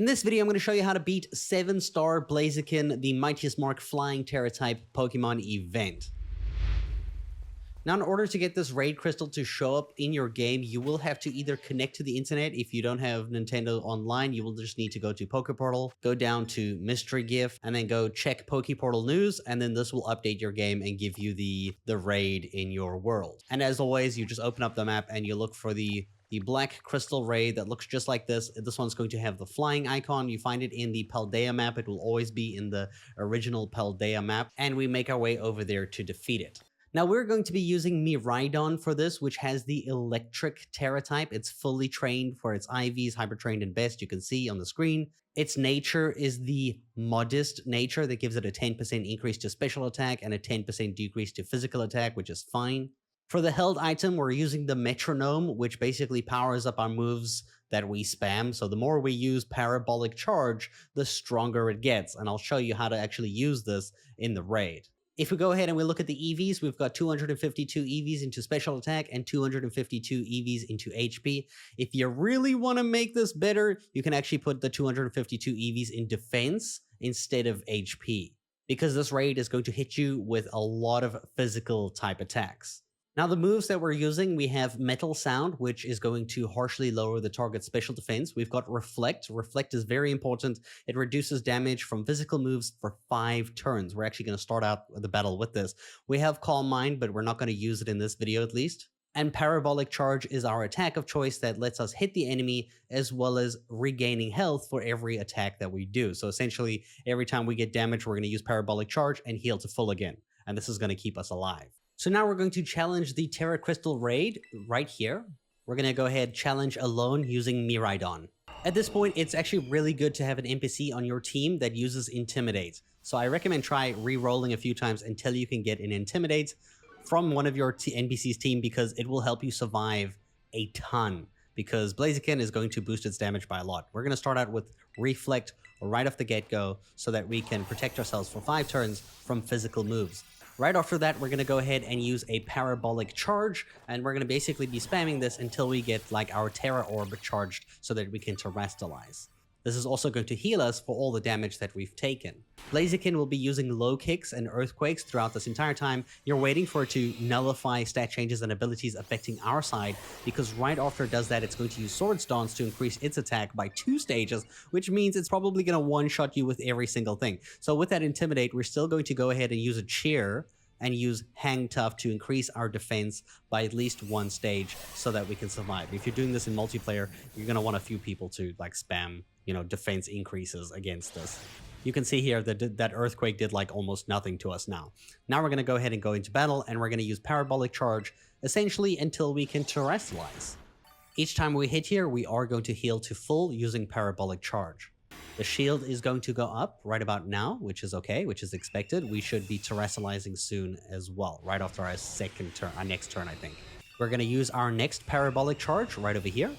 In this video, I'm going to show you how to beat 7-star Blaziken, the Mightiest Mark Flying Tera type Pokemon event. Now, in order to get this raid crystal to show up in your game, you will have to either connect to the internet. If you don't have Nintendo Online, you will just need to go to Pokeportal, go down to Mystery Gift, and then go check Pokeportal News, and then this will update your game and give you the raid in your world. And as always, you just open up the map and you look for the black crystal raid that looks just like this. This one's going to have the flying icon. You find it in the Paldea map. It will always be in the original Paldea map, and we make our way over there to defeat it. Now, we're going to be using Miraidon for this, which has the electric Tera type. It's fully trained for its IVs, hyper trained and best. You can see on the screen. Its nature is the modest nature that gives it a 10% increase to special attack and a 10% decrease to physical attack, which is fine. For the held item, we're using the metronome, which basically powers up our moves that we spam. So the more we use Parabolic Charge, the stronger it gets. And I'll show you how to actually use this in the raid. If we go ahead and we look at the EVs, we've got 252 EVs into special attack and 252 EVs into HP. If you really want to make this better, you can actually put the 252 EVs in defense instead of HP, because this raid is going to hit you with a lot of physical type attacks. Now, the moves that we're using, we have Metal Sound, which is going to harshly lower the target's special defense. We've got Reflect. Reflect is very important. It reduces damage from physical moves for 5 turns. We're actually going to start out the battle with this. We have Calm Mind, but we're not going to use it in this video at least. And Parabolic Charge is our attack of choice that lets us hit the enemy as well as regaining health for every attack that we do. So essentially, every time we get damage, we're going to use Parabolic Charge and heal to full again. And this is going to keep us alive. So now we're going to challenge the Tera Crystal raid right here. We're going to go ahead challenge alone using Miraidon. At this point, it's actually really good to have an NPC on your team that uses Intimidate. So I recommend try re-rolling a few times until you can get an Intimidate from one of your NPC's team, because it will help you survive a ton, because Blaziken is going to boost its damage by a lot. We're going to start out with Reflect right off the get-go so that we can protect ourselves for 5 turns from physical moves. Right after that, we're going to go ahead and use a Parabolic Charge, and we're going to basically be spamming this until we get like our Tera Orb charged so that we can Terastallize. This is also going to heal us for all the damage that we've taken. Blaziken will be using Low Kicks and Earthquakes throughout this entire time. You're waiting for it to nullify stat changes and abilities affecting our side, because right after it does that, it's going to use Swords Dance to increase its attack by 2 stages, which means it's probably going to one-shot you with every single thing. So with that Intimidate, we're still going to go ahead and use a Cheer and use Hang Tough to increase our defense by at least 1 stage so that we can survive. If you're doing this in multiplayer, you're going to want a few people to like spam, defense increases against this. You can see here that that Earthquake did like almost nothing to us now. Now we're going to go ahead and go into battle, and we're going to use Parabolic Charge essentially until we can Terastallize. Each time we hit here, we are going to heal to full using Parabolic Charge. The shield is going to go up right about now, which is okay, which is expected. We should be Terastallizing soon as well, right after our next turn, I think. We're going to use our next Parabolic Charge right over here.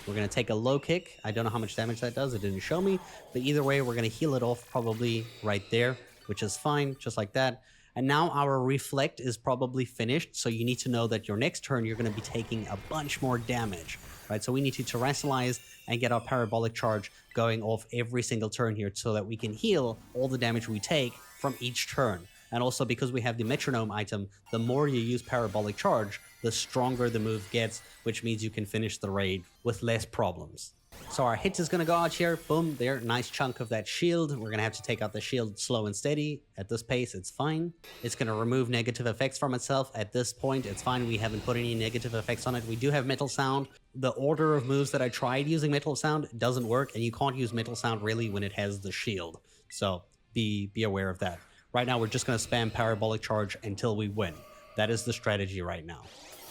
We're going to take a Low Kick. I don't know how much damage that does. It didn't show me. But either way, we're going to heal it off probably right there, which is fine, just like that. And now our Reflect is probably finished. So you need to know that your next turn, you're going to be taking a bunch more damage, right? So we need to Terastallize and get our Parabolic Charge going off every single turn here so that we can heal all the damage we take from each turn. And also, because we have the Metronome item, the more you use Parabolic Charge, the stronger the move gets, which means you can finish the raid with less problems. So our hit is going to go out here. Boom, there, nice chunk of that shield. We're going to have to take out the shield slow and steady. At this pace, it's fine. It's going to remove negative effects from itself. At this point, it's fine. We haven't put any negative effects on it. We do have Metal Sound. The order of moves that I tried using Metal Sound doesn't work, and you can't use Metal Sound really when it has the shield. So be aware of that. Right now, we're just going to spam Parabolic Charge until we win. That is the strategy right now.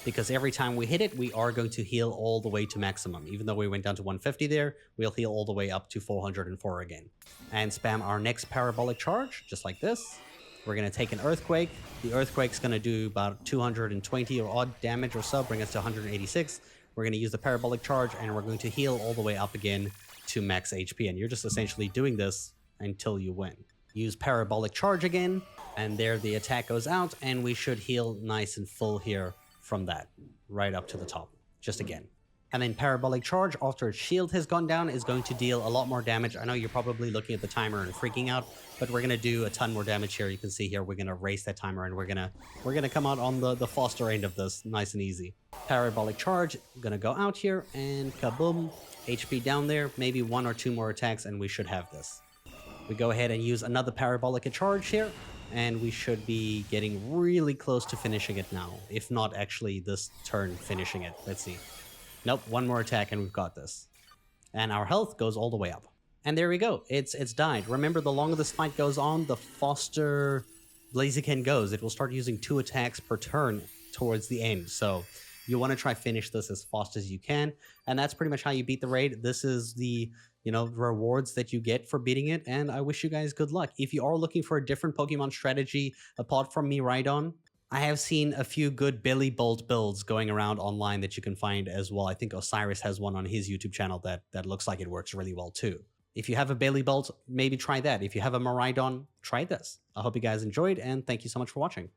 Because every time we hit it, we are going to heal all the way to maximum. Even though we went down to 150 there, we'll heal all the way up to 404 again. And spam our next Parabolic Charge, just like this. We're going to take an Earthquake. The Earthquake's going to do about 220 or odd damage or so, bring us to 186. We're going to use the Parabolic Charge, and we're going to heal all the way up again to max HP. And you're just essentially doing this until you win. Use Parabolic Charge again, and there the attack goes out, and we should heal nice and full here from that, right up to the top, just again. And then Parabolic Charge, after its shield has gone down, is going to deal a lot more damage. I know you're probably looking at the timer and freaking out, but we're going to do a ton more damage here. You can see here, we're going to race that timer, and we're going to come out on the faster end of this, nice and easy. Parabolic Charge, going to go out here, and kaboom, HP down there, maybe 1 or 2 more attacks, and we should have this. We go ahead and use another Parabolic Charge here, and we should be getting really close to finishing it now, if not actually this turn finishing it. Let's see. Nope, 1 more attack and we've got this. And our health goes all the way up. And there we go, it's died. Remember, the longer this fight goes on, the faster Blaziken goes. It will start using 2 attacks per turn towards the end. So you want to try finish this as fast as you can. And that's pretty much how you beat the raid. This is the, rewards that you get for beating it. And I wish you guys good luck. If you are looking for a different Pokemon strategy apart from Miraidon, I have seen a few good Belly Bolt builds going around online that you can find as well. I think Osiris has one on his YouTube channel that looks like it works really well too. If you have a Belly Bolt, maybe try that. If you have a Miraidon, try this. I hope you guys enjoyed, and thank you so much for watching.